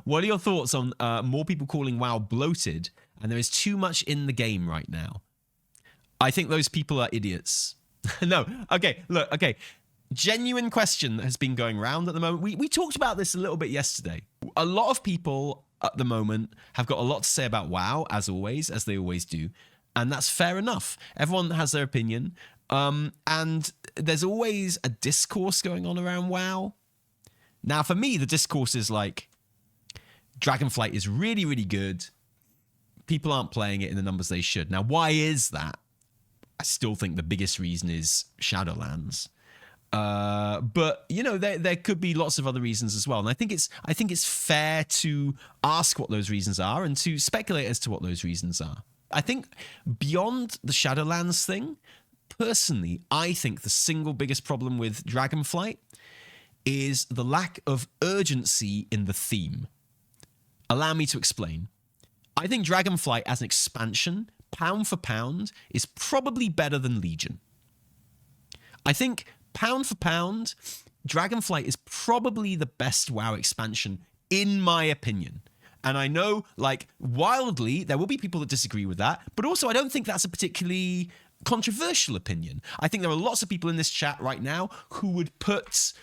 What are your thoughts on more people calling WoW bloated and there is too much in the game right now? I think those people are idiots. No, okay, look, okay. Genuine question that has been going around at the moment. We talked about this a little bit yesterday. A lot of people at the moment have got a lot to say about WoW, as always, as they always do. And that's fair enough. Everyone has their opinion. And there's always a discourse going on around WoW. Now, for me, the discourse is like, Dragonflight is really, really good. People aren't playing it in the numbers they should. Now, why is that? I still think the biggest reason is Shadowlands. But you know, there could be lots of other reasons as well, and I think it's fair to ask what those reasons are and to speculate as to what those reasons are. I think beyond the Shadowlands thing, personally, I think the single biggest problem with Dragonflight is the lack of urgency in the theme. Allow me to explain. I think Dragonflight as an expansion, pound for pound, is probably better than Legion. I think pound for pound, Dragonflight is probably the best WoW expansion, in my opinion. And I know, like, wildly, there will be people that disagree with that, but also I don't think that's a particularly controversial opinion. I think there are lots of people in this chat right now who would put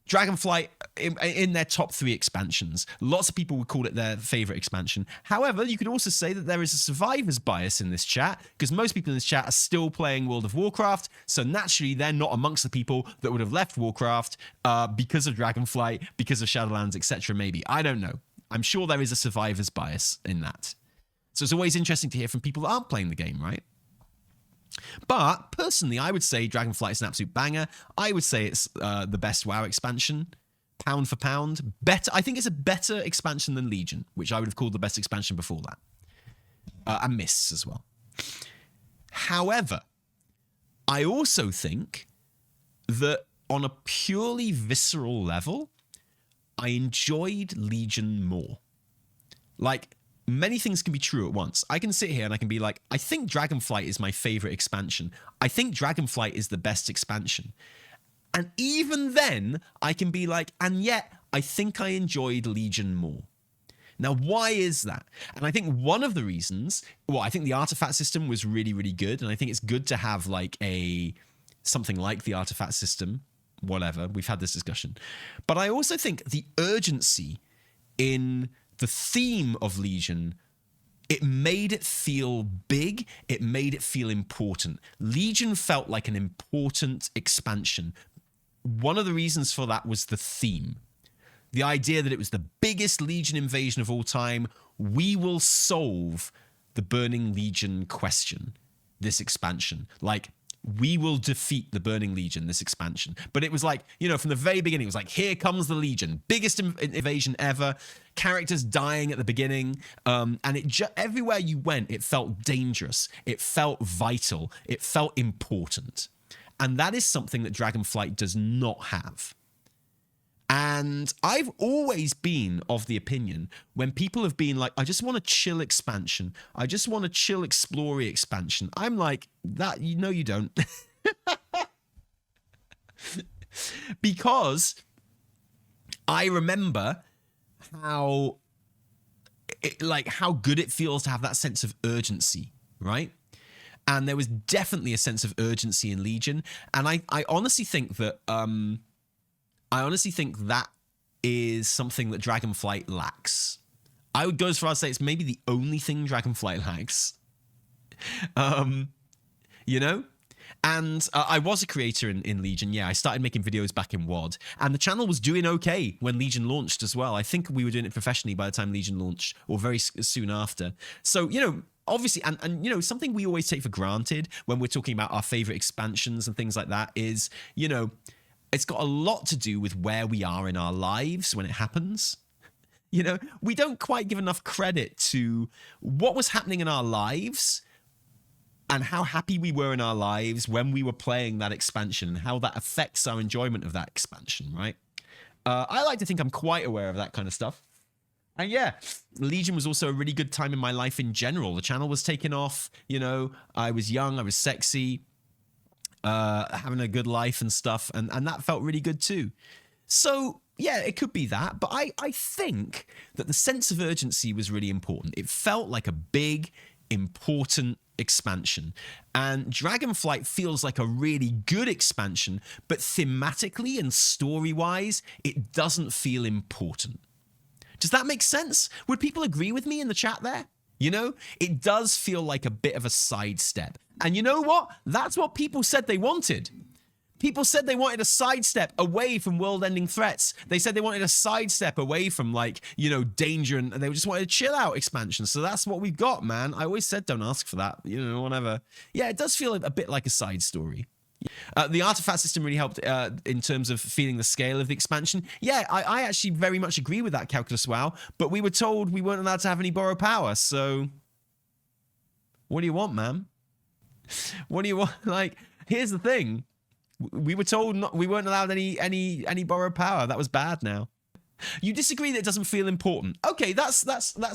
Dragonflight in their top 3 expansions. Lots of people would call it their favorite expansion. However, you could also say that there is a survivor's bias in this chat, because most people in this chat are still playing World of Warcraft, so naturally they're not amongst the people that would have left Warcraft because of Dragonflight, because of Shadowlands, etc. Maybe. I don't know. I'm sure there is a survivor's bias in that. So it's always interesting to hear from people that aren't playing the game, right? But personally, I would say Dragonflight is an absolute banger. I would say it's the best WoW expansion, pound for pound. Better. I think it's a better expansion than Legion, which I would have called the best expansion before that. And Mists as well. However, I also think that on a purely visceral level, I enjoyed Legion more. Like, many things can be true at once. I can sit here and I can be like, I think Dragonflight is my favorite expansion. I think Dragonflight is the best expansion. And even then, I can be like, and yet, I think I enjoyed Legion more. Now, why is that? And I think one of the reasons, well, I think the artifact system was really, really good. And I think it's good to have like something like the artifact system, whatever. We've had this discussion. But I also think the urgency in the theme of Legion, it made it feel big. It made it feel important. Legion felt like an important expansion. One of the reasons for that was the theme. The idea that it was the biggest Legion invasion of all time. We will solve the Burning Legion question, this expansion. Like, we will defeat the Burning Legion, this expansion. But it was like, you know, from the very beginning, it was like, here comes the Legion. Biggest invasion ever. Characters dying at the beginning. And everywhere you went, it felt dangerous. It felt vital. It felt important. And that is something that Dragonflight does not have. And I've always been of the opinion when people have been like, I just want a chill expansion. I just want a chill explorer expansion. I'm like, that, you know, you don't. Because I remember how good it feels to have that sense of urgency, right? And there was definitely a sense of urgency in Legion. And I honestly think that that is something that Dragonflight lacks. I would go as far as to say it's maybe the only thing Dragonflight lacks. You know? And I was a creator in Legion. Yeah, I started making videos back in WoD. And the channel was doing okay when Legion launched as well. I think we were doing it professionally by the time Legion launched, or very soon after. So, you know, obviously, and you know, something we always take for granted when we're talking about our favorite expansions and things like that is, you know, it's got a lot to do with where we are in our lives when it happens. You know, we don't quite give enough credit to what was happening in our lives and how happy we were in our lives when we were playing that expansion and how that affects our enjoyment of that expansion, right? I like to think I'm quite aware of that kind of stuff. And yeah, Legion was also a really good time in my life in general. The channel was taking off, you know, I was young, I was sexy, having a good life and stuff, and that felt really good too. So, yeah, it could be that. But I think that the sense of urgency was really important. It felt like a big, important expansion. And Dragonflight feels like a really good expansion, but thematically and story-wise, it doesn't feel important. Does that make sense? Would people agree with me in the chat there? You know, it does feel like a bit of a sidestep. And you know what? That's what people said they wanted. People said they wanted a sidestep away from world-ending threats. They said they wanted a sidestep away from, like, you know, danger, and they just wanted a chill-out expansion. So that's what we've got, man. I always said don't ask for that, you know, whatever. Yeah, it does feel a bit like a side story. The artifact system really helped in terms of feeling the scale of the expansion. Yeah, I actually very much agree with that, Calculus WoW, but we were told we weren't allowed to have any borrow power, so what do you want, man? What do you want? Like, here's the thing. We were told we weren't allowed any borrow power. That was bad now. You disagree that it doesn't feel important. Okay, that's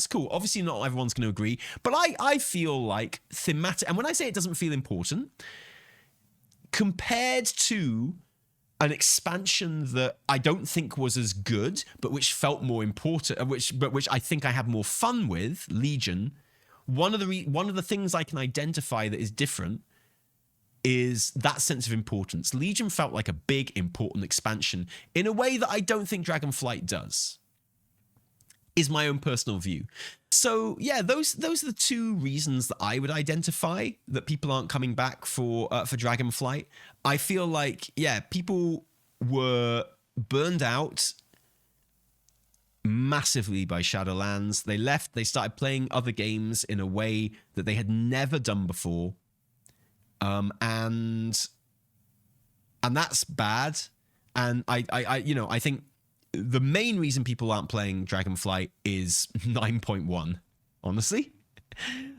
cool. Obviously not everyone's going to agree, but I feel like thematic, and when I say it doesn't feel important, compared to an expansion that I don't think was as good, but which felt more important, which I think I had more fun with, Legion. One of the things I can identify that is different is that sense of importance. Legion felt like a big, important expansion in a way that I don't think Dragonflight does. Is my own personal view. So yeah, those are the two reasons that I would identify that people aren't coming back for Dragonflight. I feel like, yeah, people were burned out massively by Shadowlands. They left, they started playing other games in a way that they had never done before. And that's bad. And I think the main reason people aren't playing Dragonflight is 9.1, honestly.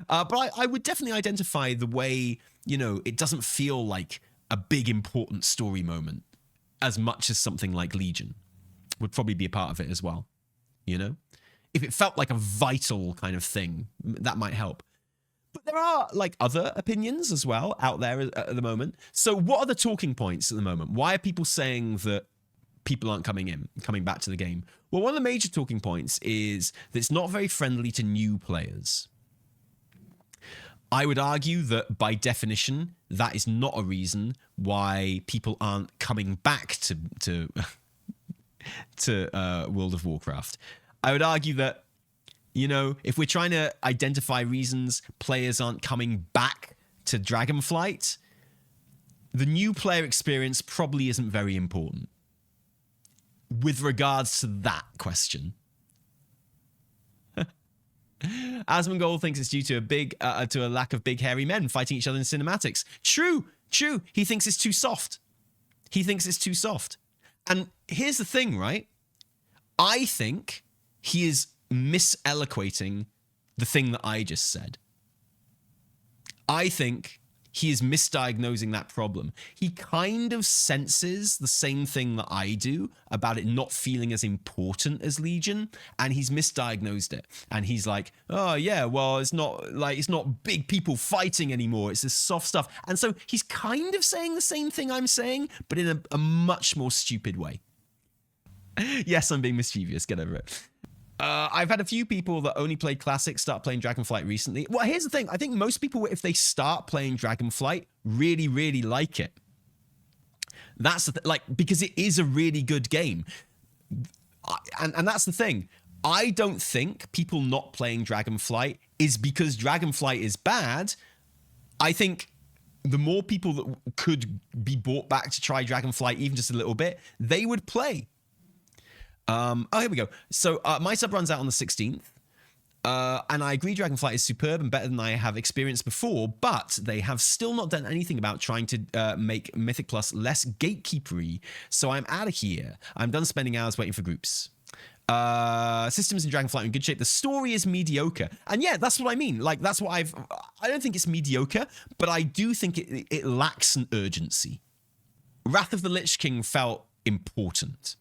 But I would definitely identify the way, you know, it doesn't feel like a big important story moment as much as something like Legion would probably be a part of it as well. You know, if it felt like a vital kind of thing, that might help. But there are like other opinions as well out there at the moment. So what are the talking points at the moment? Why are people saying that people aren't coming back to the game? Well, one of the major talking points is that it's not very friendly to new players. I would argue that by definition, that is not a reason why people aren't coming back to World of Warcraft. I would argue that, you know, if we're trying to identify reasons players aren't coming back to Dragonflight, the new player experience probably isn't very important with regards to that question. Asmongold thinks it's due to a lack of big hairy men fighting each other in cinematics. True. He thinks it's too soft. And here's the thing, right? I think he is miseloquating the thing that I just said. I think he is misdiagnosing that problem. He kind of senses the same thing that I do about it not feeling as important as Legion, and he's misdiagnosed it. And he's like, oh yeah, well, it's not big people fighting anymore. It's this soft stuff. And so he's kind of saying the same thing I'm saying, but in a much more stupid way. Yes, I'm being mischievous. Get over it. I've had a few people that only played Classic start playing Dragonflight recently. Well, here's the thing. I think most people, if they start playing Dragonflight, really, really like it. That's the because it is a really good game. And that's the thing. I don't think people not playing Dragonflight is because Dragonflight is bad. I think the more people that could be brought back to try Dragonflight even just a little bit, they would play. Here we go. So my sub runs out on the 16th. And I agree Dragonflight is superb and better than I have experienced before, but they have still not done anything about trying to make Mythic Plus less gatekeepery. So I'm out of here. I'm done spending hours waiting for groups. Systems in Dragonflight are in good shape. The story is mediocre. And yeah, that's what I mean. Like, that's what I don't think it's mediocre, but I do think it lacks an urgency. Wrath of the Lich King felt important.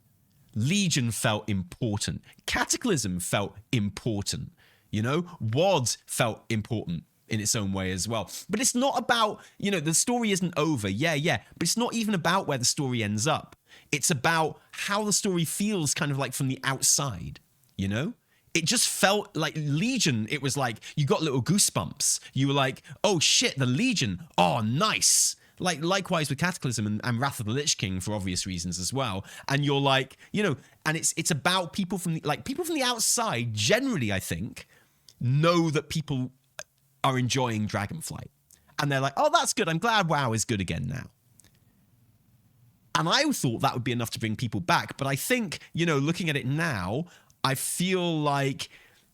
Legion felt important. Cataclysm felt important. You know, WoD felt important in its own way as well. But it's not about, you know, the story isn't over. Yeah. But it's not even about where the story ends up. It's about how the story feels kind of like from the outside, you know? It just felt like Legion. It was like you got little goosebumps. You were like, oh shit, the Legion. Oh, nice. Like likewise with Cataclysm and Wrath of the Lich King for obvious reasons as well. And you're like, you know, and it's about people from the outside generally, I think, know that people are enjoying Dragonflight. And they're like, oh, that's good. I'm glad WoW is good again now. And I thought that would be enough to bring people back. But I think, you know, looking at it now, I feel like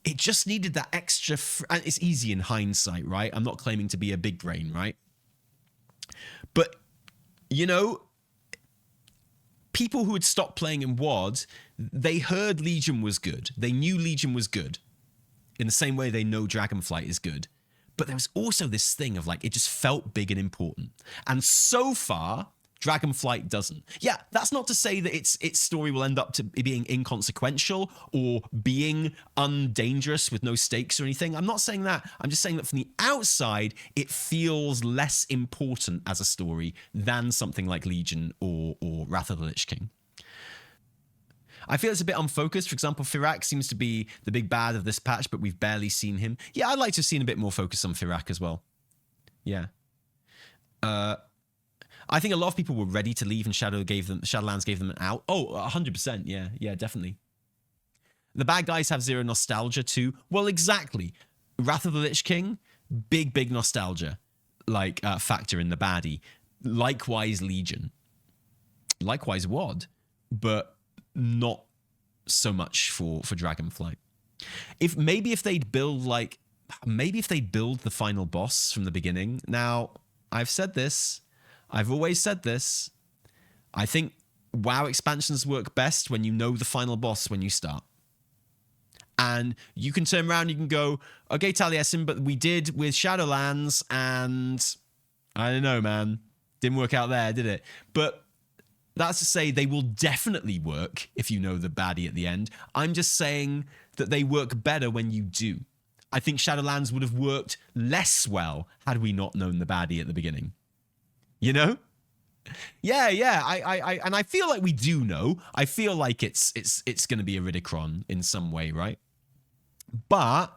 it just needed that extra... and it's easy in hindsight, right? I'm not claiming to be a big brain, right? But, you know, people who had stopped playing in WoD, they heard Legion was good. They knew Legion was good. In the same way they know Dragonflight is good. But there was also this thing of like, it just felt big and important. And so far... Dragonflight doesn't. Yeah, that's not to say that its story will end up to being inconsequential or being undangerous with no stakes or anything. I'm not saying that. I'm just saying that from the outside, it feels less important as a story than something like Legion or Wrath of the Lich King. I feel it's a bit unfocused. For example, Firak seems to be the big bad of this patch, but we've barely seen him. Yeah, I'd like to have seen a bit more focus on Firak as well. Yeah. I think a lot of people were ready to leave and Shadowlands gave them an out. Oh, 100%. Yeah, definitely. The bad guys have zero nostalgia too. Well, exactly. Wrath of the Lich King, big nostalgia like factor in the baddie. Likewise Legion. Likewise WoD, but not so much for Dragonflight. If they'd build the final boss from the beginning. Now, I've said this. I've always said this. I think WoW expansions work best when you know the final boss when you start. And you can turn around, you can go, okay, Taliesin, but we did with Shadowlands, and I don't know, man. Didn't work out there, did it? But that's to say they will definitely work if you know the baddie at the end. I'm just saying that they work better when you do. I think Shadowlands would have worked less well had we not known the baddie at the beginning. You know? Yeah. And I feel like we do know. I feel like it's going to be a Ridicron in some way, right? But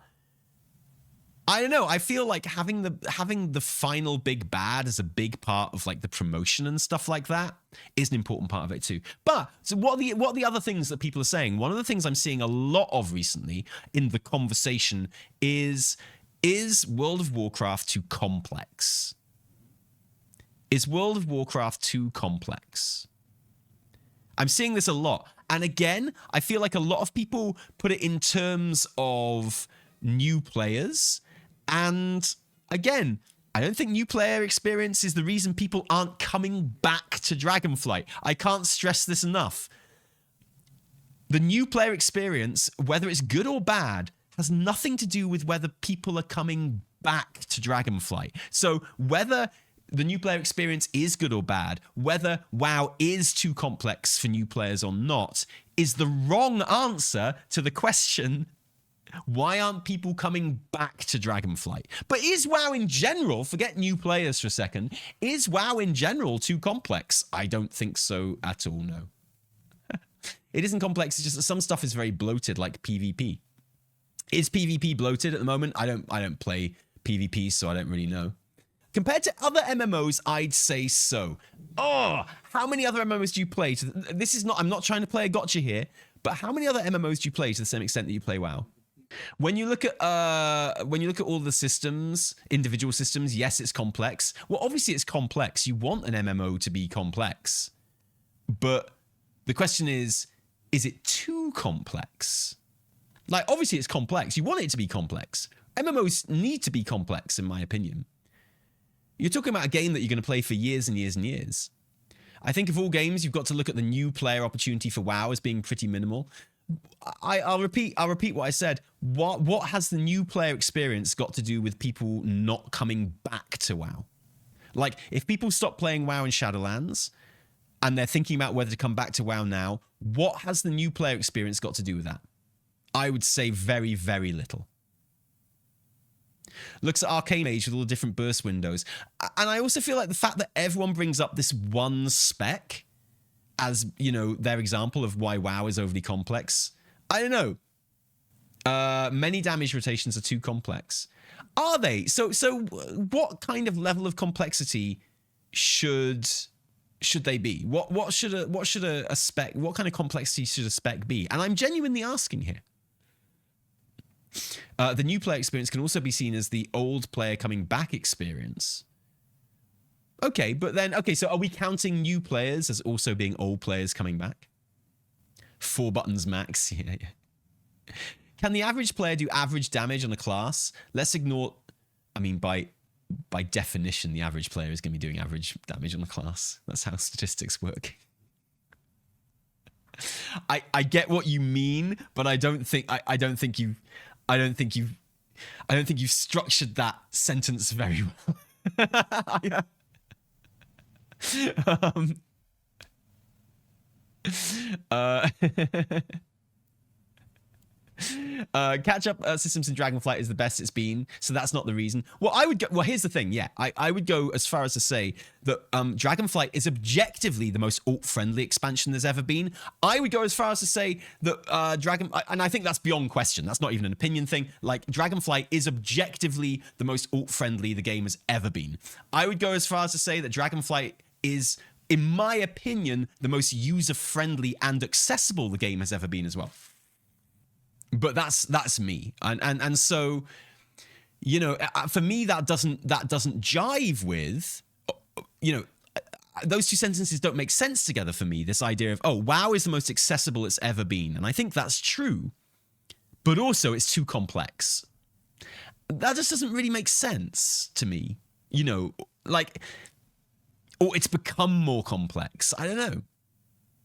I don't know. I feel like having the final big bad as a big part of like the promotion and stuff like that is an important part of it too. But so what are the other things that people are saying? One of the things I'm seeing a lot of recently in the conversation is World of Warcraft too complex? Is World of Warcraft too complex? I'm seeing this a lot. And again, I feel like a lot of people put it in terms of new players. And again, I don't think new player experience is the reason people aren't coming back to Dragonflight. I can't stress this enough. The new player experience, whether it's good or bad, has nothing to do with whether people are coming back to Dragonflight. So whether the new player experience is good or bad, whether WoW is too complex for new players or not, is the wrong answer to the question, why aren't people coming back to Dragonflight? But is WoW in general, forget new players for a second, is WoW in general too complex? I don't think so at all, no. It isn't complex, it's just that some stuff is very bloated, like PvP. Is PvP bloated at the moment? I don't play PvP, so I don't really know. Compared to other MMOs, I'd say so. Oh, how many other MMOs do you play? I'm not trying to play a gotcha here, but how many other MMOs do you play to the same extent that you play WoW? When you look at all the systems, individual systems, yes, it's complex. Well, obviously it's complex. You want an MMO to be complex. But the question is it too complex? Like, obviously it's complex. You want it to be complex. MMOs need to be complex, in my opinion. You're talking about a game that you're going to play for years and years and years. I think of all games, you've got to look at the new player opportunity for WoW as being pretty minimal. I'll repeat what I said. What has the new player experience got to do with people not coming back to WoW? Like, if people stop playing WoW in Shadowlands and they're thinking about whether to come back to WoW now, what has the new player experience got to do with that? I would say very, very little. Looks at Arcane Mage with all the different burst windows. And I also feel like the fact that everyone brings up this one spec, as, you know, their example of why WoW is overly complex. I don't know. Many damage rotations are too complex. Are they? So what kind of level of complexity should they be? What kind of complexity should a spec be? And I'm genuinely asking here. The new player experience can also be seen as the old player coming back experience. Okay, but then, so are we counting new players as also being old players coming back? 4 buttons max, yeah. Can the average player do average damage on a class? Let's ignore, I mean, by definition, the average player is going to be doing average damage on the class. That's how statistics work. I get what you mean, but I don't think you've structured that sentence very well. Catch up systems in Dragonflight is the best it's been, so that's not the reason. Well, here's the thing. Yeah, I would go as far as to say that Dragonflight is objectively the most alt-friendly expansion there's ever been. I would go as far as to say that and I think that's beyond question. That's not even an opinion thing. Like, Dragonflight is objectively the most alt-friendly the game has ever been. I would go as far as to say that Dragonflight is, in my opinion, the most user-friendly and accessible the game has ever been as well. But that's me, and so, you know, for me that doesn't jive with, you know, those two sentences don't make sense together for me. This idea of, oh, WoW is the most accessible it's ever been, and I think that's true, but also it's too complex. That just doesn't really make sense to me, you know, like, or it's become more complex. I don't know.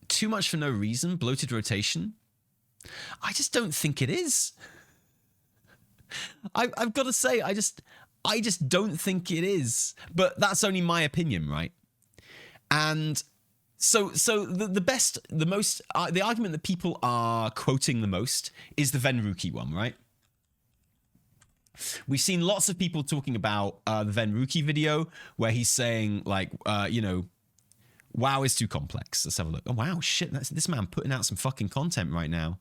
Too much for no reason. Bloated rotation. I just don't think it is. I've got to say, I just don't think it is. But that's only my opinion, right? And so the argument that people are quoting the most is the Venruki one, right? We've seen lots of people talking about the Venruki video where he's saying, like, you know, WoW is too complex. Let's have a look. Oh, wow, shit. This man putting out some fucking content right now.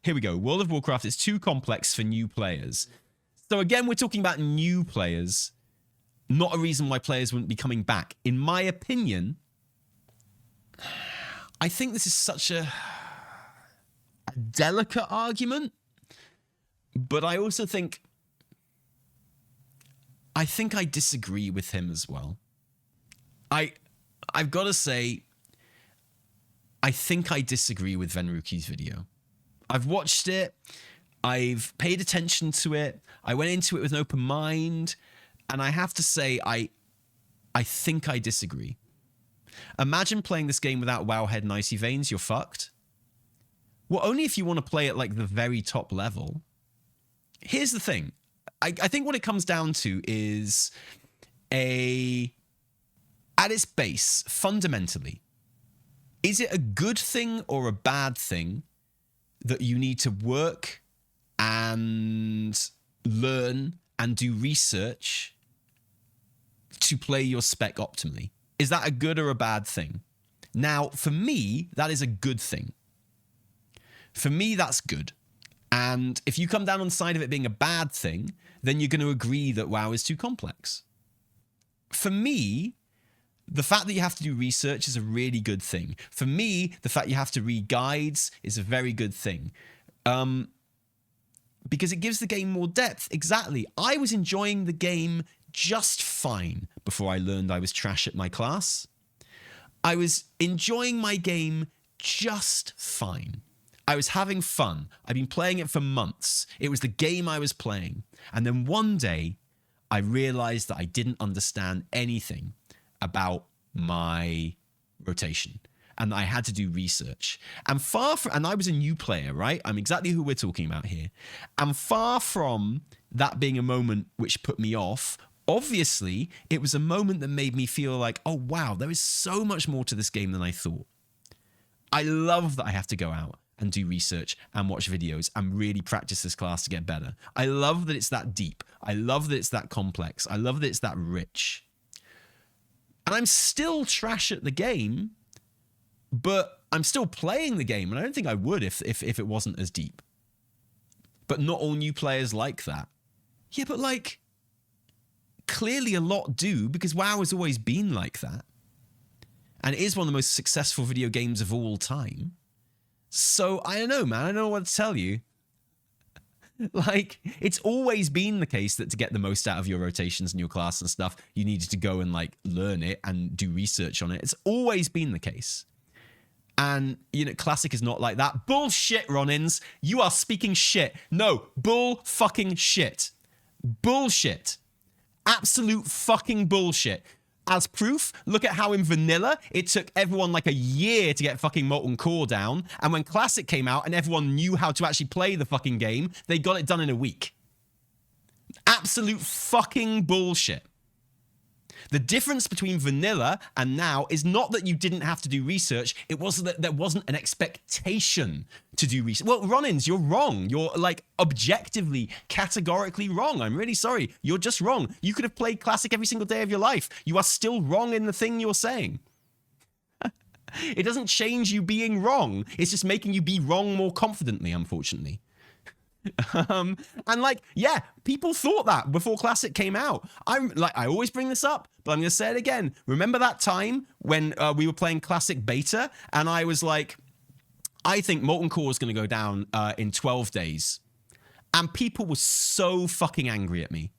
Here we go. World of Warcraft is too complex for new players. So again, we're talking about new players, not a reason why players wouldn't be coming back. In my opinion, I think this is such a delicate argument, but I also think I disagree with him as well. I've got to say, I think I disagree with Venruki's video. I've watched it. I've paid attention to it. I went into it with an open mind, and I have to say, I think I disagree. Imagine playing this game without Wowhead and Icy Veins. You're fucked. Well, only if you want to play at like the very top level. Here's the thing. I think what it comes down to is at its base, fundamentally, is it a good thing or a bad thing that you need to work and learn and do research to play your spec optimally? Is that a good or a bad thing? Now, for me, that is a good thing. For me, that's good. And if you come down on the side of it being a bad thing, then you're going to agree that WoW is too complex. For me, the fact that you have to do research is a really good thing. For me, the fact you have to read guides is a very good thing. Because it gives the game more depth. Exactly. I was enjoying the game just fine before I learned I was trash at my class. I was enjoying my game just fine. I was having fun. I'd been playing it for months. It was the game I was playing. And then one day, I realized that I didn't understand anything about my rotation, and I had to do research. And I was a new player, right? I'm exactly who we're talking about here. And far from that being a moment which put me off, obviously, it was a moment that made me feel like, oh, wow, there is so much more to this game than I thought. I love that I have to go out and do research and watch videos and really practice this class to get better. I love that it's that deep. I love that it's that complex. I love that it's that rich. And I'm still trash at the game, But I'm still playing the game, and I don't think I would if it wasn't as deep. But not all new players like that. Yeah, but like, clearly a lot do, because WoW has always been like that. And it is one of the most successful video games of all time. So, I don't know, man. I don't know what to tell you. Like, it's always been the case that to get the most out of your rotations and your class and stuff, you needed to go and, like, learn it and do research on it. It's always been the case. And, you know, Classic is not like that. Bullshit, Ronins. You are speaking shit. No, bull fucking shit. Bullshit. Absolute fucking bullshit. As proof, look at how in vanilla, it took everyone like a year to get fucking Molten Core down. And when Classic came out and everyone knew how to actually play the fucking game, they got it done in a week. Absolute fucking bullshit. The difference between vanilla and now is not that you didn't have to do research. It was that there wasn't an expectation to do research. Well, Ronins, you're wrong. You're like objectively, categorically wrong. I'm really sorry. You're just wrong. You could have played Classic every single day of your life. You are still wrong in the thing you're saying. It doesn't change you being wrong. It's just making you be wrong more confidently, unfortunately. And like, yeah, people thought that before Classic came out. I always bring this up, but I'm going to say it again. Remember that time when we were playing Classic Beta and I was like, I think Molten Core is going to go down in 12 days. And people were so fucking angry at me.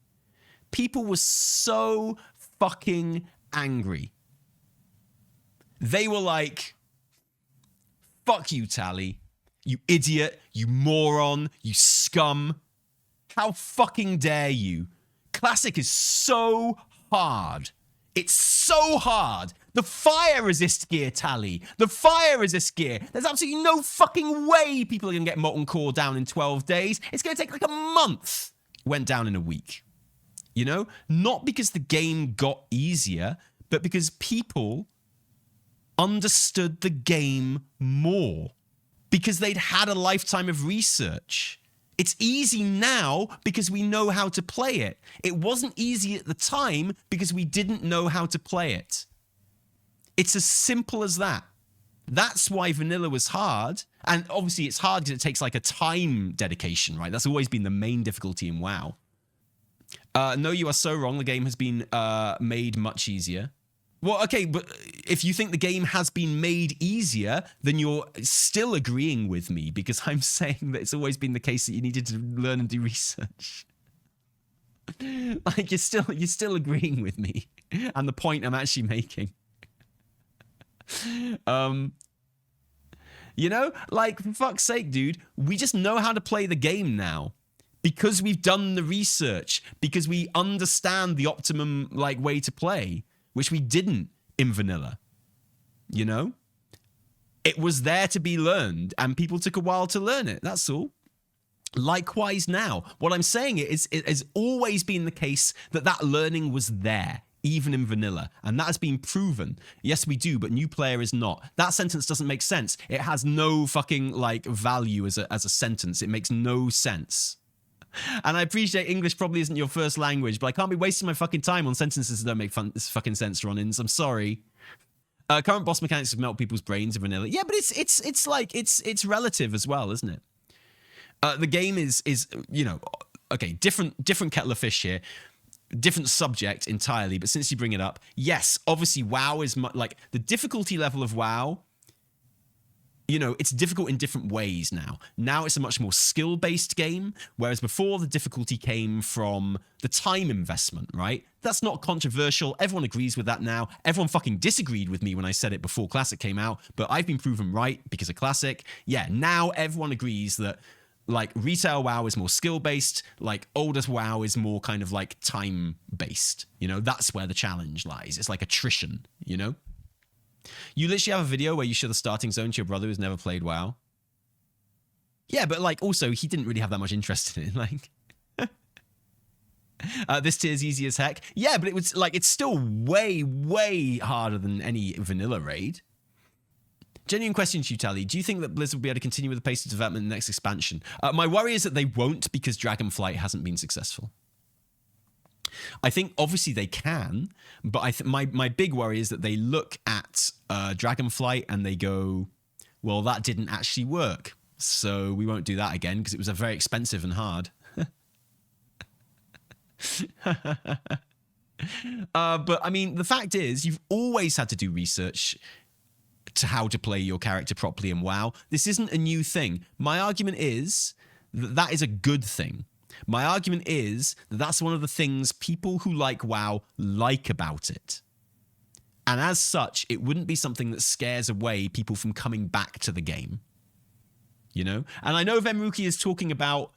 People were so fucking angry. They were like, fuck you, Tally. You idiot, you moron, you scum. How fucking dare you? Classic is so hard. It's so hard. The fire resist gear, Tally. The fire resist gear. There's absolutely no fucking way people are going to get Molten Core down in 12 days. It's going to take like a month. It went down in a week. You know? Not because the game got easier, but because people understood the game more. Because they'd had a lifetime of research. It's easy now because we know how to play it. It wasn't easy at the time because we didn't know how to play it. It's as simple as that. That's why vanilla was hard. And obviously it's hard because it takes like a time dedication, right? That's always been the main difficulty in WoW. No, you are so wrong. The game has been made much easier. Well, okay, but if you think the game has been made easier, then you're still agreeing with me because I'm saying that it's always been the case that you needed to learn and do research. Like, you're still agreeing with me and the point I'm actually making. You know, like, for fuck's sake, dude, we just know how to play the game now. Because we've done the research, because we understand the optimum, like, way to play. Which we didn't in vanilla, you know? It was there to be learned, and people took a while to learn it, that's all. Likewise now. What I'm saying is it has always been the case that that learning was there, even in vanilla, and that has been proven. Yes, we do, but new player is not. That sentence doesn't make sense. It has no fucking, like, value as a sentence. It makes no sense. And I appreciate English probably isn't your first language, but I can't be wasting my fucking time on sentences that don't make fucking sense, Ronins. I'm sorry. Current boss mechanics melt people's brains in vanilla. Yeah, but it's like it's relative as well, isn't it? The game is you know, okay, different kettle of fish here. Different subject entirely, but since you bring it up, yes, obviously WoW is like the difficulty level of WoW. You know, it's difficult in different ways now. Now it's a much more skill-based game, whereas before the difficulty came from the time investment, right? That's not controversial. Everyone agrees with that now. Everyone fucking disagreed with me when I said it before Classic came out, but I've been proven right because of Classic. Yeah, now everyone agrees that, like, retail WoW is more skill-based, like, older WoW is more kind of, like, time-based. You know, that's where the challenge lies. It's like attrition, you know? You literally have a video where you show the starting zone to your brother who's never played WoW. Yeah, but like also he didn't really have that much interest in it. Like, this tier is easy as heck. Yeah, but it was like it's still way, way harder than any vanilla raid. Genuine question to you, Tally. Do you think that Blizzard will be able to continue with the pace of development in the next expansion? My worry is that they won't because Dragonflight hasn't been successful. I think obviously they can, but my big worry is that they look at Dragonflight and they go, well, that didn't actually work, so we won't do that again because it was a very expensive and hard. But I mean, the fact is, you've always had to do research to how to play your character properly in WoW. This isn't a new thing. My argument is that that is a good thing. My argument is that that's one of the things people who like WoW like about it. And as such, it wouldn't be something that scares away people from coming back to the game. You know? And I know Vemruki is talking about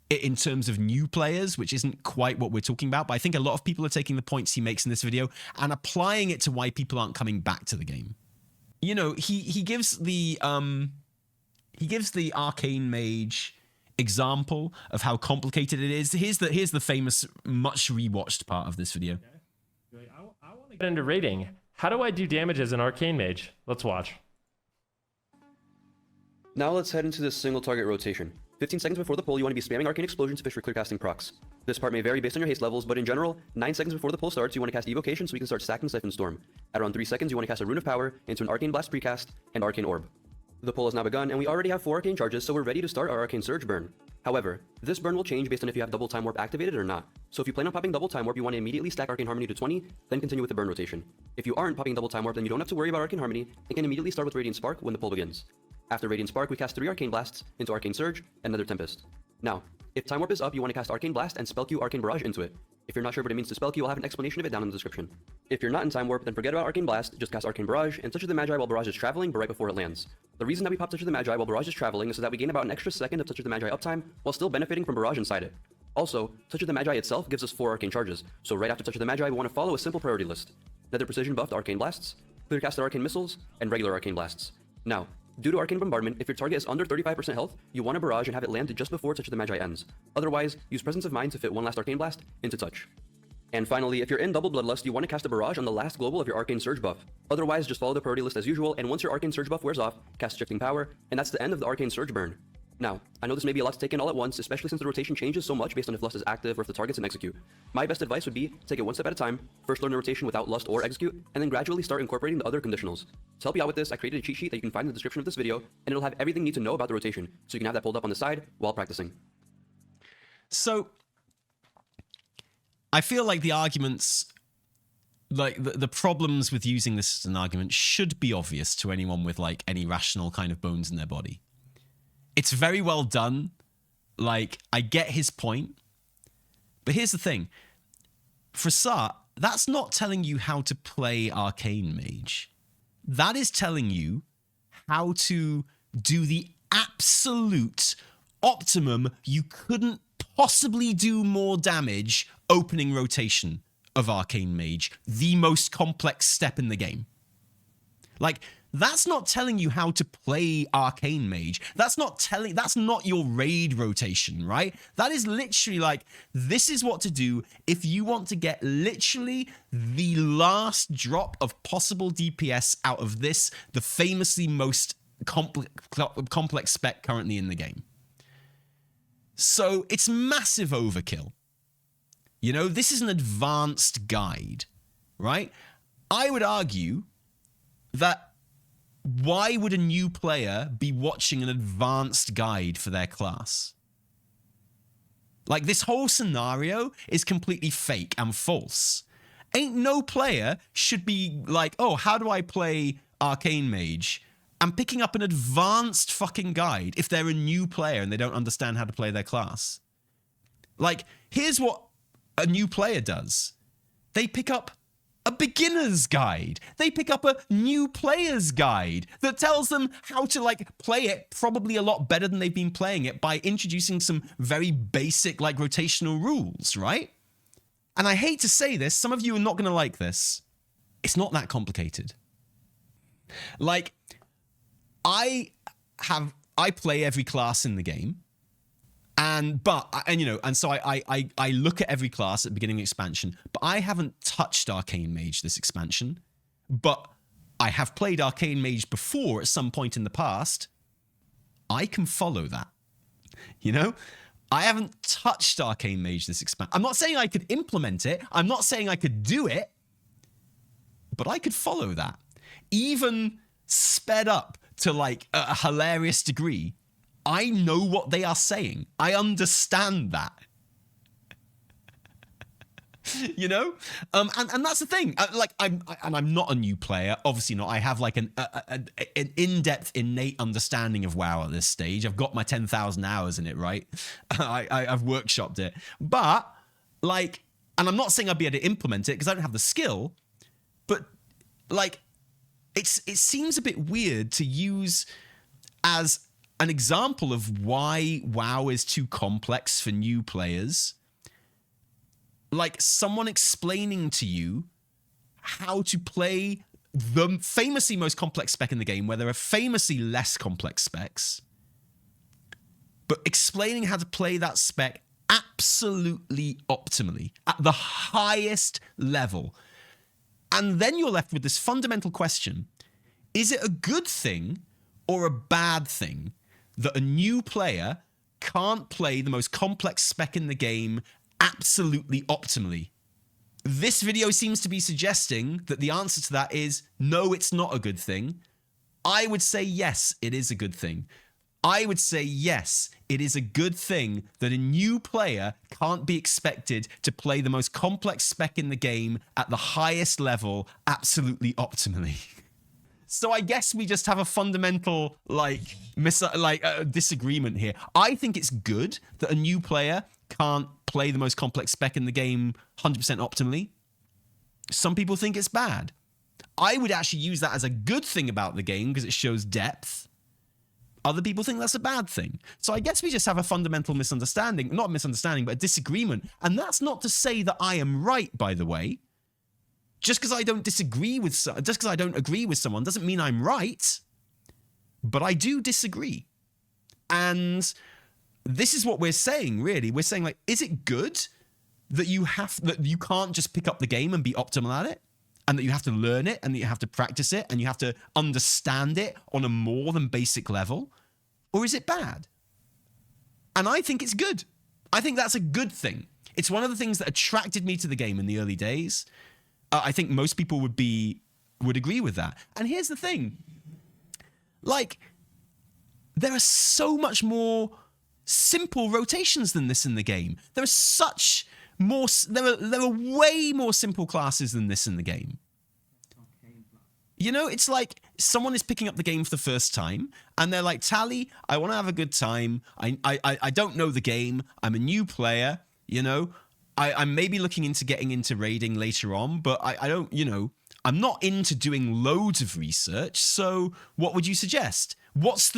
it in terms of new players, which isn't quite what we're talking about, but I think a lot of people are taking the points he makes in this video and applying it to why people aren't coming back to the game. You know, he gives the arcane mage example of how complicated it is. Here's the famous, much rewatched part of this video. Okay. I want to get into raiding. How do I do damage as an arcane mage? Let's watch. Now let's head into this single target rotation. 15 seconds before the pull, you want to be spamming Arcane Explosion to fish for clear casting procs. This part may vary based on your haste levels, but in general, 9 seconds before the pull starts, you want to cast Evocation so we can start stacking Siphon Storm. At around 3 seconds, you want to cast a Rune of Power into an Arcane Blast precast and Arcane Orb. The pull has now begun, and we already have 4 Arcane charges, so we're ready to start our Arcane Surge burn. However, this burn will change based on if you have Double Time Warp activated or not. So if you plan on popping Double Time Warp, you want to immediately stack Arcane Harmony to 20, then continue with the burn rotation. If you aren't popping Double Time Warp, then you don't have to worry about Arcane Harmony, and can immediately start with Radiant Spark when the pull begins. After Radiant Spark, we cast 3 Arcane Blasts into Arcane Surge and Nether Tempest. Now, if Time Warp is up, you want to cast Arcane Blast and spell Q Arcane Barrage into it. If you're not sure what it means to spell Q, I'll have an explanation of it down in the description. If you're not in Time Warp, then forget about Arcane Blast, just cast Arcane Barrage, and Touch of the Magi while Barrage is traveling, but right before it lands. The reason that we pop Touch of the Magi while Barrage is traveling is so that we gain about an extra second of Touch of the Magi uptime, while still benefiting from Barrage inside it. Also, Touch of the Magi itself gives us 4 Arcane charges, so right after Touch of the Magi, we want to follow a simple priority list. Nether Precision buffed Arcane Blasts, clear casted Arcane Missiles, and regular Arcane Blasts. Now, due to Arcane Bombardment, if your target is under 35% health, you want to Barrage and have it land just before Touch of the Magi ends. Otherwise, use Presence of Mind to fit one last Arcane Blast into Touch. And finally, if you're in Double Bloodlust, you want to cast a Barrage on the last global of your Arcane Surge buff. Otherwise, just follow the priority list as usual, and once your Arcane Surge buff wears off, cast Shifting Power, and that's the end of the Arcane Surge burn. Now, I know this may be a lot to take in all at once, especially since the rotation changes so much based on if Lust is active or if the target's in Execute. My best advice would be, take it one step at a time, first learn the rotation without Lust or Execute, and then gradually start incorporating the other conditionals. To help you out with this, I created a cheat sheet that you can find in the description of this video, and it'll have everything you need to know about the rotation, so you can have that pulled up on the side while practicing. So, I feel like the arguments, like the problems with using this as an argument should be obvious to anyone with like any rational kind of bones in their body. It's very well done. Like, I get his point. But here's the thing. For Sart, that's not telling you how to play Arcane Mage. That is telling you how to do the absolute optimum. You couldn't possibly do more damage opening rotation of Arcane Mage, the most complex step in the game. Like, that's not telling you how to play Arcane Mage. That's not your raid rotation, right? That is literally like, this is what to do if you want to get literally the last drop of possible DPS out of this, the famously most complex spec currently in the game. So it's massive overkill. You know, this is an advanced guide, right? I would argue that why would a new player be watching an advanced guide for their class? Like, this whole scenario is completely fake and false. Ain't no player should be like, oh, how do I play Arcane Mage? And picking up an advanced fucking guide if they're a new player and they don't understand how to play their class. Like, here's what a new player does. They pick up a beginner's guide. They pick up a new player's guide that tells them how to like play it probably a lot better than they've been playing it by introducing some very basic like rotational rules, right? And I hate to say this, some of you are not going to like this. It's not that complicated. Like, I play every class in the game. And so I look at every class at the beginning of the expansion, but I haven't touched Arcane Mage this expansion. But I have played Arcane Mage before at some point in the past. I can follow that. You know? I haven't touched Arcane Mage this expansion. I'm not saying I could implement it. I'm not saying I could do it. But I could follow that. Even sped up to like a hilarious degree. I know what they are saying. I understand that. You know, and that's the thing. I'm not a new player, obviously not. I have like an in-depth, innate understanding of WoW at this stage. I've got my 10,000 hours in it, right? I've workshopped it, but like, and I'm not saying I'd be able to implement it because I don't have the skill. But like, it seems a bit weird to use as an example of why WoW is too complex for new players. Like someone explaining to you how to play the famously most complex spec in the game, where there are famously less complex specs, but explaining how to play that spec absolutely optimally at the highest level. And then you're left with this fundamental question: is it a good thing or a bad thing that a new player can't play the most complex spec in the game absolutely optimally? This video seems to be suggesting that the answer to that is no, it's not a good thing. I would say yes, it is a good thing. I would say yes, it is a good thing that a new player can't be expected to play the most complex spec in the game at the highest level absolutely optimally. So I guess we just have a fundamental disagreement here. I think it's good that a new player can't play the most complex spec in the game 100% optimally. Some people think it's bad. I would actually use that as a good thing about the game because it shows depth. Other people think that's a bad thing. So I guess we just have a fundamental misunderstanding, not a misunderstanding, but a disagreement. And that's not to say that I am right, by the way. Just because I don't agree with someone doesn't mean I'm right. But I do disagree. And this is what we're saying, really. We're saying, like, is it good that you can't just pick up the game and be optimal at it? And that you have to learn it, and that you have to practice it, and you have to understand it on a more than basic level? Or is it bad? And I think it's good. I think that's a good thing. It's one of the things that attracted me to the game in the early days. I think most people would agree with that. And here's the thing. Like, there are so much more simple rotations than this in the game. There are way more simple classes than this in the game. You know, it's like someone is picking up the game for the first time and they're like, Tally, I want to have a good time. I don't know the game. I'm a new player, you know. I'm maybe looking into getting into raiding later on, but I don't, you know, I'm not into doing loads of research. So what would you suggest? What's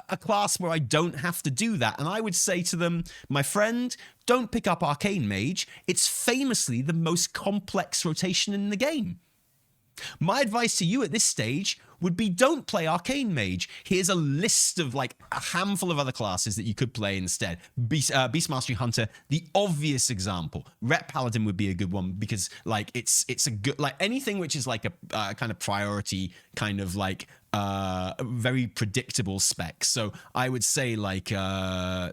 a class where I don't have to do that? And I would say to them, my friend, don't pick up Arcane Mage. It's famously the most complex rotation in the game. My advice to you at this stage would be don't play Arcane Mage. Here's a list of like a handful of other classes that you could play instead. Beast Mastery Hunter, the obvious example. Ret Paladin would be a good one because like it's a good, like anything which is like a kind of priority kind of like very predictable spec. So I would say like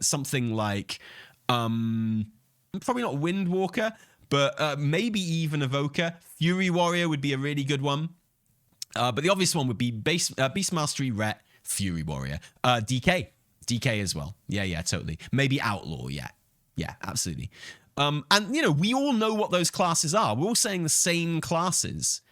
something like probably not Windwalker, but maybe even Evoker. Fury Warrior would be a really good one. But the obvious one would be Beast Mastery, Ret, Fury Warrior. DK as well. Yeah, totally. Maybe Outlaw, yeah, absolutely. And, you know, we all know what those classes are. We're all saying the same classes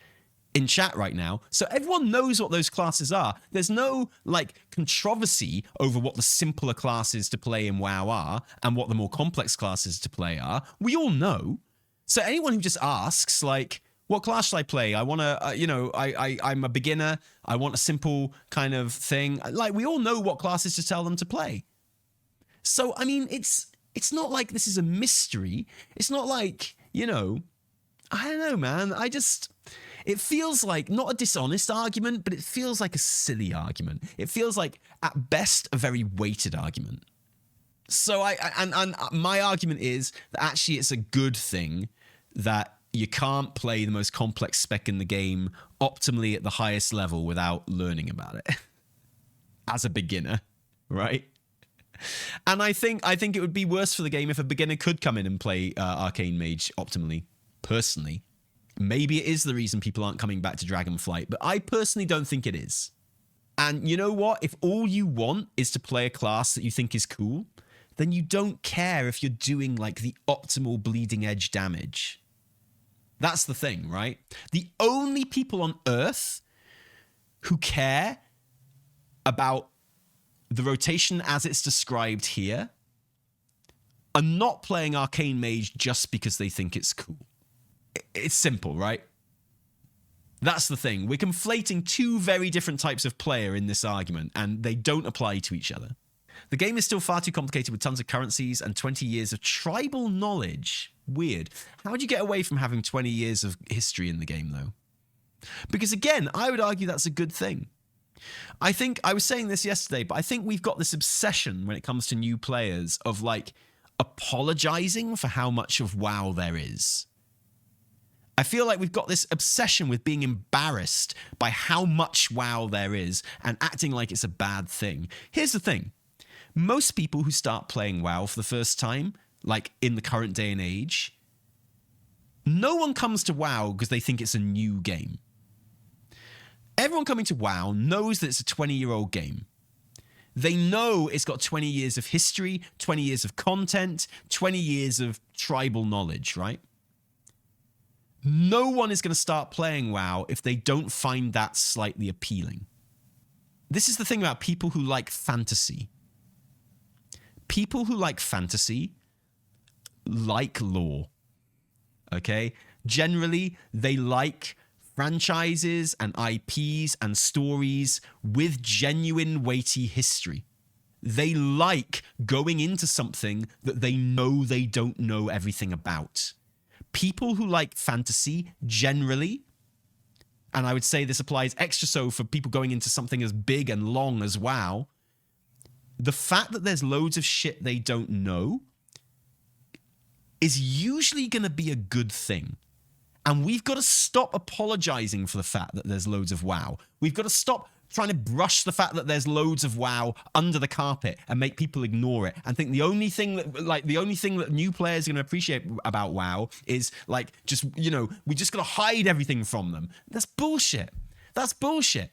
in chat right now. So everyone knows what those classes are. There's no, like, controversy over what the simpler classes to play in WoW are and what the more complex classes to play are. We all know. So anyone who just asks, like, what class should I play? I want to, you know, I'm a beginner. I want a simple kind of thing. Like, we all know what classes to tell them to play. So, I mean, it's not like this is a mystery. It's not like, you know, I don't know, man. It feels like not a dishonest argument, but it feels like a silly argument. It feels like, at best, a very weighted argument. So and my argument is that actually it's a good thing that you can't play the most complex spec in the game optimally at the highest level without learning about it as a beginner, right? And I think it would be worse for the game if a beginner could come in and play Arcane Mage optimally. Personally, maybe it is the reason people aren't coming back to Dragonflight, but I personally don't think it is. And you know what? If all you want is to play a class that you think is cool, then you don't care if you're doing like the optimal bleeding edge damage. That's the thing, right? The only people on Earth who care about the rotation as it's described here are not playing Arcane Mage just because they think it's cool. It's simple, right? That's the thing. We're conflating two very different types of player in this argument, and they don't apply to each other. The game is still far too complicated with tons of currencies and 20 years of tribal knowledge. Weird. How would you get away from having 20 years of history in the game, though? Because again, I would argue that's a good thing. I think, I was saying this yesterday, but I think we've got this obsession when it comes to new players of like apologizing for how much of WoW there is. I feel like we've got this obsession with being embarrassed by how much WoW there is and acting like it's a bad thing. Here's the thing. Most people who start playing WoW for the first time, like in the current day and age, no one comes to WoW because they think it's a new game. Everyone coming to WoW knows that it's a 20-year-old game. They know it's got 20 years of history, 20 years of content, 20 years of tribal knowledge, right? No one is going to start playing WoW if they don't find that slightly appealing. This is the thing about people who like fantasy. People who like fantasy like lore, okay? Generally, they like franchises and IPs and stories with genuine weighty history. They like going into something that they know they don't know everything about. People who like fantasy generally, and I would say this applies extra so for people going into something as big and long as WoW, the fact that there's loads of shit they don't know is usually going to be a good thing. And we've got to stop apologizing for the fact that there's loads of WoW. We've got to stop trying to brush the fact that there's loads of WoW under the carpet and make people ignore it and think the only thing that new players are going to appreciate about WoW is like just, you know, we just got to hide everything from them. That's bullshit. That's bullshit.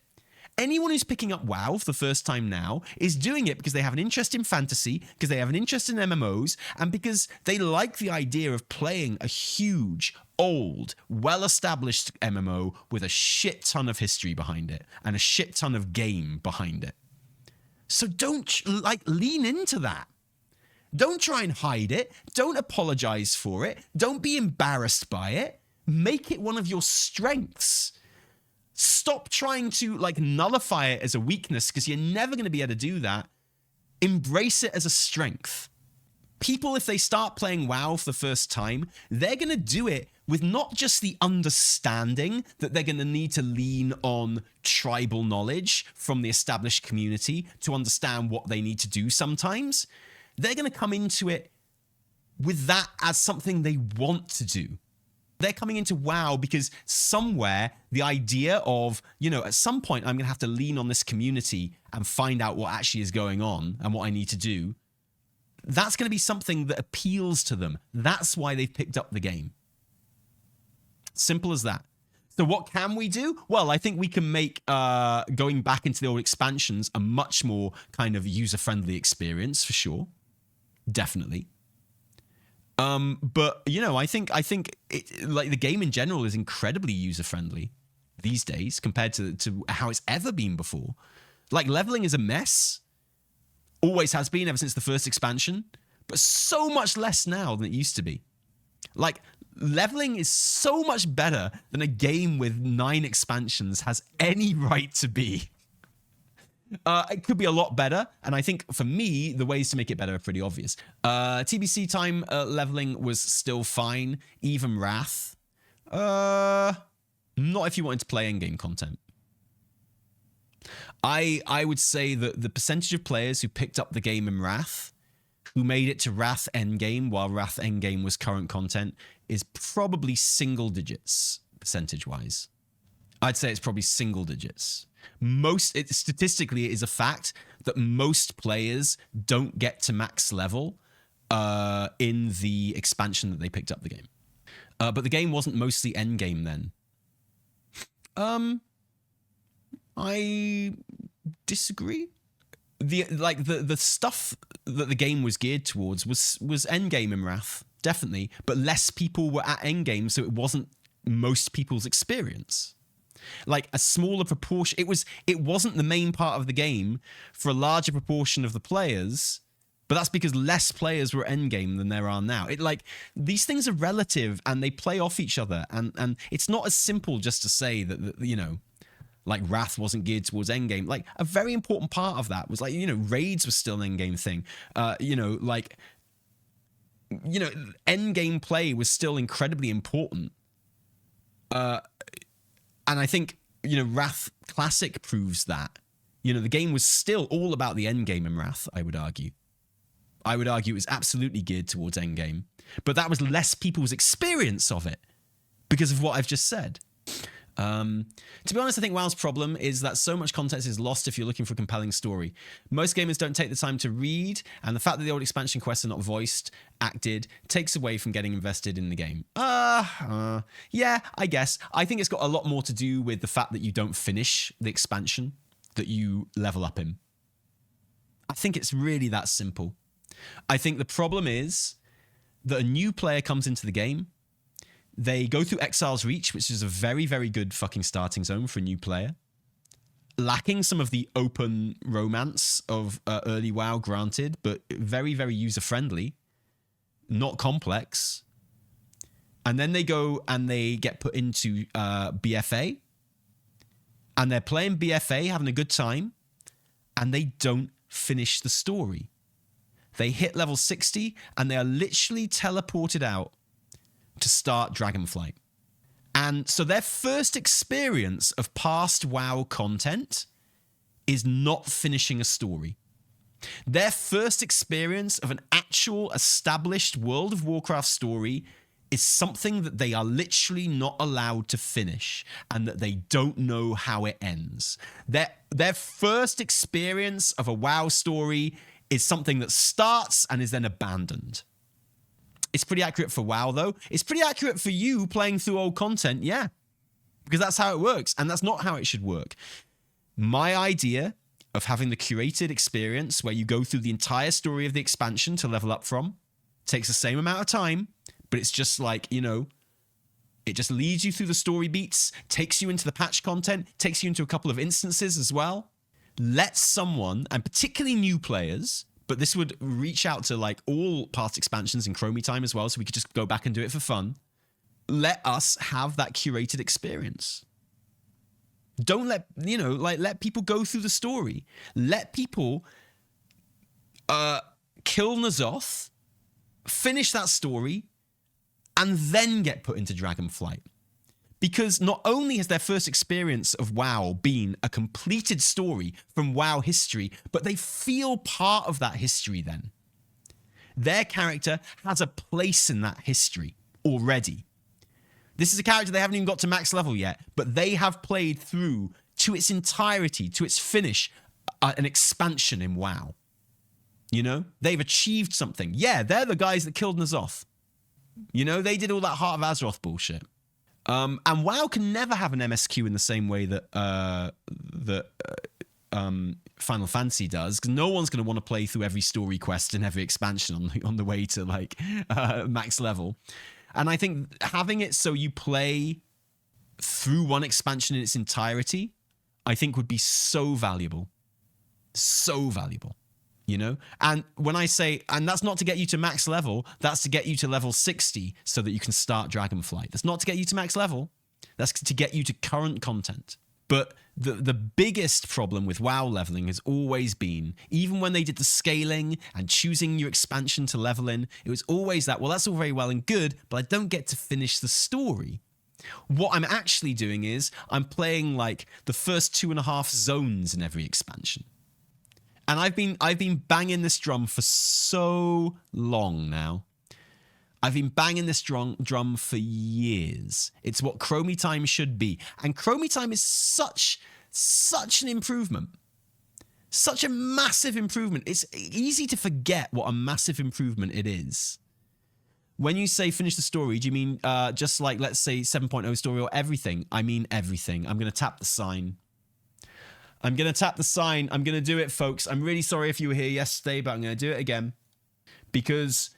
Anyone who's picking up WoW for the first time now is doing it because they have an interest in fantasy, because they have an interest in MMOs, and because they like the idea of playing a huge, old, well-established MMO with a shit ton of history behind it and a shit ton of game behind it. So don't, lean into that. Don't try and hide it. Don't apologize for it. Don't be embarrassed by it. Make it one of your strengths. Stop trying to nullify it as a weakness because you're never going to be able to do that. Embrace it as a strength. People, if they start playing WoW for the first time, they're going to do it with not just the understanding that they're going to need to lean on tribal knowledge from the established community to understand what they need to do sometimes. They're going to come into it with that as something they want to do. They're coming into WoW because somewhere the idea of, at some point I'm going to have to lean on this community and find out what actually is going on and what I need to do. That's going to be something that appeals to them. That's why they've picked up the game. Simple as that. So what can we do? Well, I think we can make going back into the old expansions a much more kind of user-friendly experience for sure. Definitely. But I think the game in general is incredibly user-friendly these days compared to how it's ever been before. Leveling is a mess. Always has been ever since the first expansion, but so much less now than it used to be. Leveling is so much better than a game with 9 expansions has any right to be. It could be a lot better, and I think for me, the ways to make it better are pretty obvious. TBC time leveling was still fine, even Wrath. Not if you wanted to play endgame content. I would say that the percentage of players who picked up the game in Wrath, who made it to Wrath endgame while Wrath endgame was current content, is probably single digits, percentage-wise. I'd say it's probably single digits. Statistically, it is a fact that most players don't get to max level in the expansion that they picked up the game. But the game wasn't mostly endgame then. I disagree. The stuff that the game was geared towards was endgame in Wrath, definitely, but less people were at endgame, so it wasn't most people's experience. Like a smaller proportion, it wasn't the main part of the game for a larger proportion of the players, but that's because less players were endgame than there are now. These things are relative and they play off each other, and it's not as simple just to say that you know, like Wrath wasn't geared towards endgame. Like a very important part of that was like, you know, raids was still an endgame thing. Endgame play was still incredibly important. And I think, you know, Wrath Classic proves that. You know, the game was still all about the endgame in Wrath, I would argue. I would argue it was absolutely geared towards endgame. But that was less people's experience of it because of what I've just said. To be honest, I think WoW's problem is that so much context is lost if you're looking for a compelling story. Most gamers don't take the time to read, and the fact that the old expansion quests are not voiced, acted, takes away from getting invested in the game. Yeah, I guess. I think it's got a lot more to do with the fact that you don't finish the expansion that you level up in. I think it's really that simple. I think the problem is that a new player comes into the game. They go through Exile's Reach, which is a very, very good fucking starting zone for a new player. Lacking some of the open romance of early WoW, granted, but very, very user-friendly. Not complex. And then they go and they get put into BFA. And they're playing BFA, having a good time. And they don't finish the story. They hit level 60 and they are literally teleported out to start Dragonflight. And so their first experience of past WoW content is not finishing a story. Their first experience of an actual established World of Warcraft story is something that they are literally not allowed to finish and that they don't know how it ends. Their first experience of a WoW story is something that starts and is then abandoned. It's pretty accurate for WoW, though. It's pretty accurate for you playing through old content, yeah. Because that's how it works, and that's not how it should work. My idea of having the curated experience where you go through the entire story of the expansion to level up from takes the same amount of time, but it's just like, you know, it just leads you through the story beats, takes you into the patch content, takes you into a couple of instances as well. Let someone, and particularly new players, but this would reach out to like all past expansions in Chromie time as well, so we could just go back and do it for fun. Let us have that curated experience. Don't let people go through the story. Let people kill N'Zoth, finish that story, and then get put into Dragonflight. Because not only has their first experience of WoW been a completed story from WoW history, but they feel part of that history then. Their character has a place in that history already. This is a character they haven't even got to max level yet, but they have played through to its entirety, to its finish, an expansion in WoW. You know? They've achieved something. Yeah, they're the guys that killed N'Zoth. You know, they did all that Heart of Azeroth bullshit. And WoW can never have an MSQ in the same way that Final Fantasy does, because no one's going to want to play through every story quest and every expansion on the way to like max level. And I think having it so you play through one expansion in its entirety, I think would be so valuable. So valuable. You know? And when I say, and that's not to get you to max level, that's to get you to level 60 so that you can start Dragonflight. That's not to get you to max level. That's to get you to current content. But the biggest problem with WoW leveling has always been, even when they did the scaling and choosing your expansion to level in, it was always that, well, that's all very well and good, but I don't get to finish the story. What I'm actually doing is I'm playing like the first 2.5 zones in every expansion. And I've been banging this drum for so long now. I've been banging this drum for years. It's what Chromie time should be. And Chromie time is such such an improvement. Such a massive improvement. It's easy to forget what a massive improvement it is. When you say finish the story, do you mean just like, let's say, 7.0 story or everything? I mean everything. I'm going to tap the sign. I'm going to tap the sign. I'm going to do it, folks. I'm really sorry if you were here yesterday, but I'm going to do it again. Because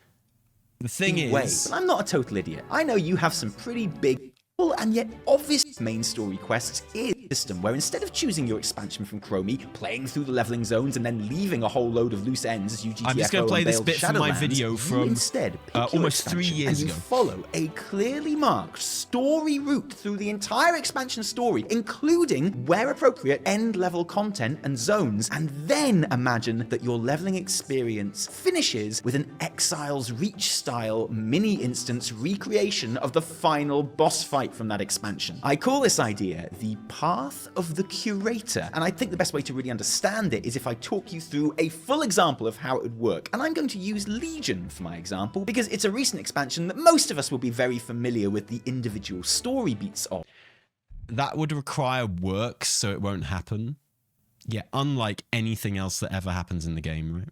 the thing is... Wait, but I'm not a total idiot. I know you have some pretty big and yet obvious main story quests is a system where instead of choosing your expansion from Chromie, playing through the leveling zones, and then leaving a whole load of loose ends as you GTFO I'm just going to play this bit from my Shadowlands, video you from instead pick your almost 3 expansion years and ago. you follow a clearly marked story route through the entire expansion story, including, where appropriate, end-level content and zones, and then imagine that your leveling experience finishes with an Exile's Reach-style mini-instance recreation of the final boss fight from that expansion. I call this idea the path of the curator, and I think the best way to really understand it is if I talk you through a full example of how it would work. And I'm going to use Legion for my example, because it's a recent expansion that most of us will be very familiar with the individual story beats of. That would require work, so it won't happen. Yeah, unlike anything else that ever happens in the game, right?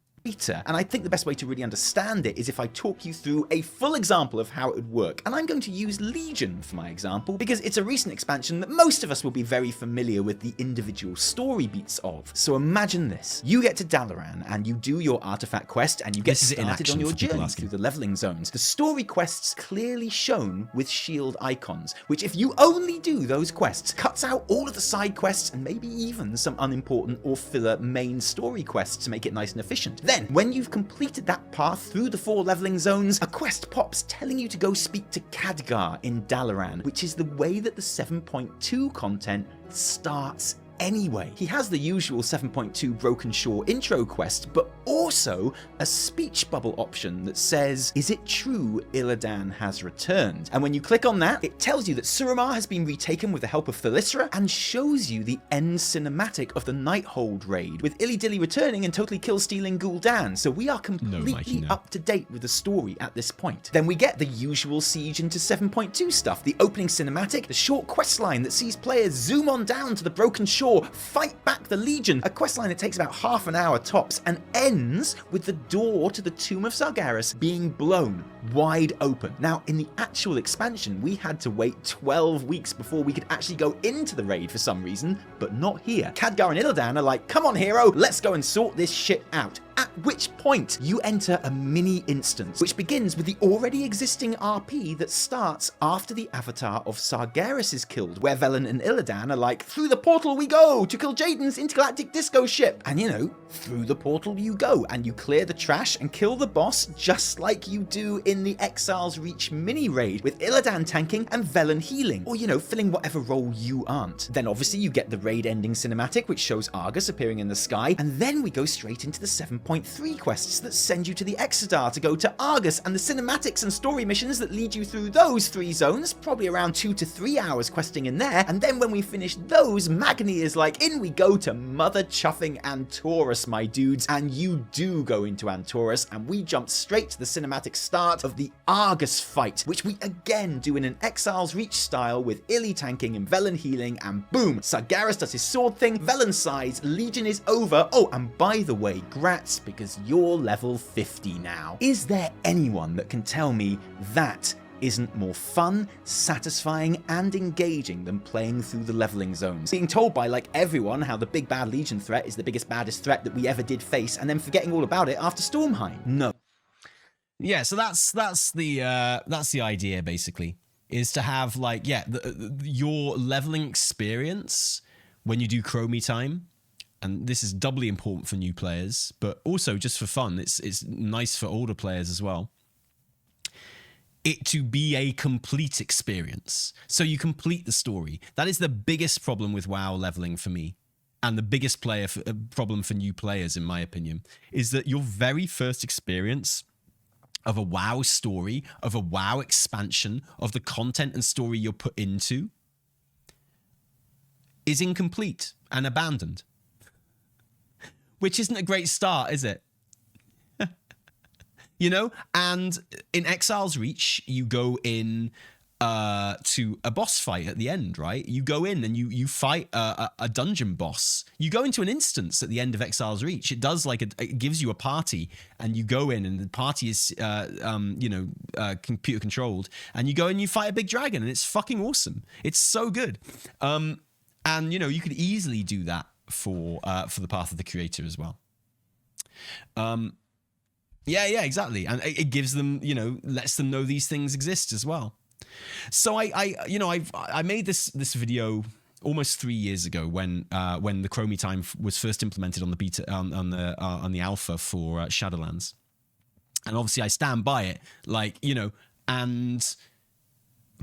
And I think the best way to really understand it is if I talk you through a full example of how it would work. And I'm going to use Legion for my example, because it's a recent expansion that most of us will be very familiar with the individual story beats of. So imagine this. You get to Dalaran and you do your artifact quest and you get started on your journey through the leveling zones. The story quests clearly shown with shield icons, which if you only do those quests, cuts out all of the side quests and maybe even some unimportant or filler main story quests to make it nice and efficient. Then, when you've completed that path through the 4 leveling zones, a quest pops telling you to go speak to Khadgar in Dalaran, which is the way that the 7.2 content starts anyway. He has the usual 7.2 Broken Shore intro quest, but also a speech bubble option that says, "Is it true Illidan has returned?" And when you click on that, it tells you that Suramar has been retaken with the help of Thalyssra and shows you the end cinematic of the Nighthold raid, with Illidilli returning and totally kill-stealing Gul'dan. So we are completely up to date with the story at this point. Then we get the usual Siege into 7.2 stuff, the opening cinematic, the short quest line that sees players zoom on down to the Broken Shore, fight back the Legion, a questline that takes about half an hour tops, and ends with the door to the Tomb of Sargeras being blown wide open. Now, in the actual expansion, we had to wait 12 weeks before we could actually go into the raid for some reason, but not here. Khadgar and Illidan are like, "Come on, hero, let's go and sort this shit out." At which point, you enter a mini instance, which begins with the already existing RP that starts after the avatar of Sargeras is killed, where Velen and Illidan are like, "Through the portal we go to kill Jaden's intergalactic disco ship." And you know, through the portal you go, and you clear the trash and kill the boss just like you do in the Exile's Reach mini raid, with Illidan tanking and Velen healing, or you know, filling whatever role you aren't. Then obviously you get the raid ending cinematic, which shows Argus appearing in the sky, and then we go straight into the 7.3 quests that send you to the Exodar to go to Argus, and the cinematics and story missions that lead you through those 3 zones, probably around 2 to 3 hours questing in there. And then when we finish those, Magni is like, "In we go to Mother Chuffing Antorus, my dudes." And you do go into Antorus, and we jump straight to the cinematic start of the Argus fight, which we again do in an Exile's Reach style with Illy tanking and Velen healing, and boom, Sargeras does his sword thing, Velen sighs, Legion is over. Oh, and by the way, grats, because you're level 50 now. Is there anyone that can tell me that isn't more fun, satisfying, and engaging than playing through the leveling zones? Being told by like everyone how the big bad Legion threat is the biggest baddest threat that we ever did face, and then forgetting all about it after Stormheim. No. Yeah, so that's the idea basically, is to have like, yeah, your leveling experience when you do Chromie time. And this is doubly important for new players, but also just for fun. It's nice for older players as well. It to be a complete experience. So you complete the story. That is the biggest problem with WoW leveling for me. And the biggest problem for new players, in my opinion, is that your very first experience of a WoW story, of a WoW expansion, of the content and story you're put into, is incomplete and abandoned. Which isn't a great start, is it? You know? And in Exile's Reach, you go in to a boss fight at the end, right? You go in and you fight a dungeon boss. You go into an instance at the end of Exile's Reach. It does it gives you a party, and you go in, and the party is computer controlled, and you go and you fight a big dragon, and it's fucking awesome. It's so good, and you could easily do that for the Path of the Curator as well. Yeah, exactly, and it gives them, lets them know these things exist as well. So I made this video almost 3 years ago when the Chromie time was first implemented on the beta on the alpha for Shadowlands, and obviously I stand by it, and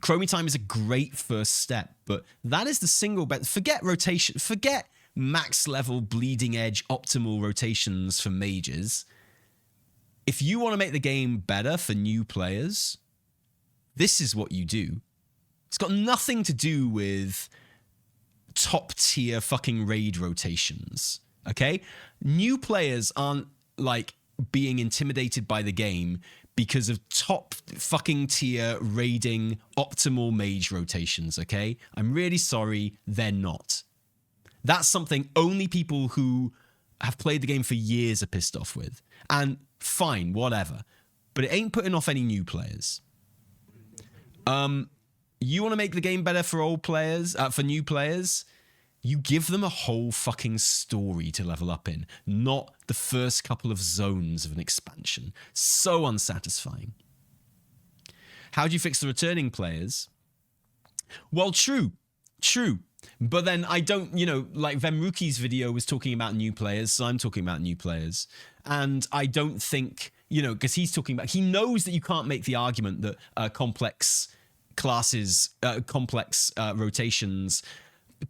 Chromie time is a great first step, but that is the single best. Forget rotation, forget max level bleeding edge optimal rotations for mages. If you want to make the game better for new players, this is what you do. It's got nothing to do with top tier fucking raid rotations, okay? New players aren't being intimidated by the game because of top fucking tier raiding optimal mage rotations, okay? I'm really sorry, they're not. That's something only people who have played the game for years are pissed off with. And fine, whatever. But it ain't putting off any new players. You want to make the game better for old players, for new players, you give them a whole fucking story to level up in, not the first couple of zones of an expansion. So unsatisfying. How do you fix the returning players? Well, true. But then I don't, Vemruki's video was talking about new players, so I'm talking about new players. And I don't think, because he's talking about, he knows that you can't make the argument that complex classes, complex rotations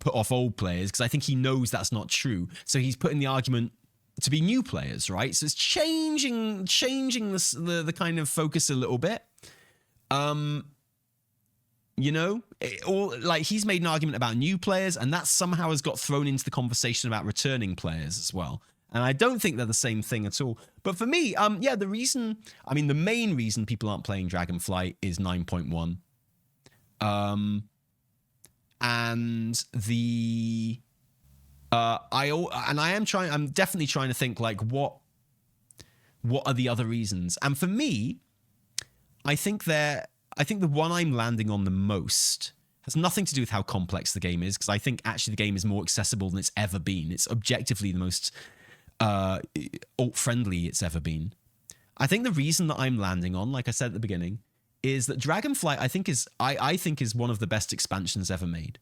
put off old players, because I think he knows that's not true. So he's putting the argument to be new players, right? So it's changing the kind of focus a little bit. He's made an argument about new players, and that somehow has got thrown into the conversation about returning players as well. And I don't think they're the same thing at all. But for me, the main reason people aren't playing Dragonflight is 9.1. And I'm definitely trying to think what are the other reasons? And for me, I think the one I'm landing on the most has nothing to do with how complex the game is, because I think actually the game is more accessible than it's ever been. It's objectively the most alt-friendly it's ever been. I think the reason that I'm landing on, like I said at the beginning, is that Dragonflight I think is one of the best expansions ever made.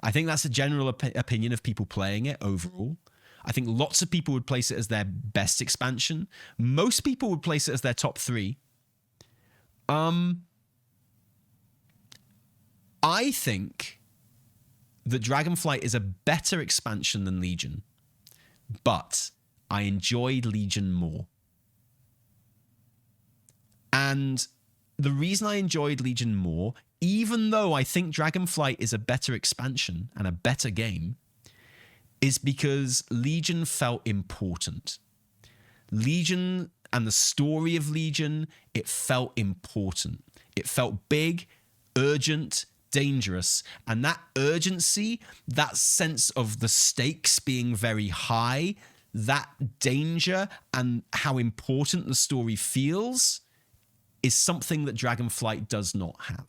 I think that's a general opinion of people playing it overall. I think lots of people would place it as their best expansion. Most people would place it as their top 3. I think that Dragonflight is a better expansion than Legion, but I enjoyed Legion more. And the reason I enjoyed Legion more, even though I think Dragonflight is a better expansion and a better game, is because Legion felt important. Legion and the story of Legion, it felt important. It felt big, urgent, dangerous, and that urgency, that sense of the stakes being very high, that danger and how important the story feels is something that Dragonflight does not have.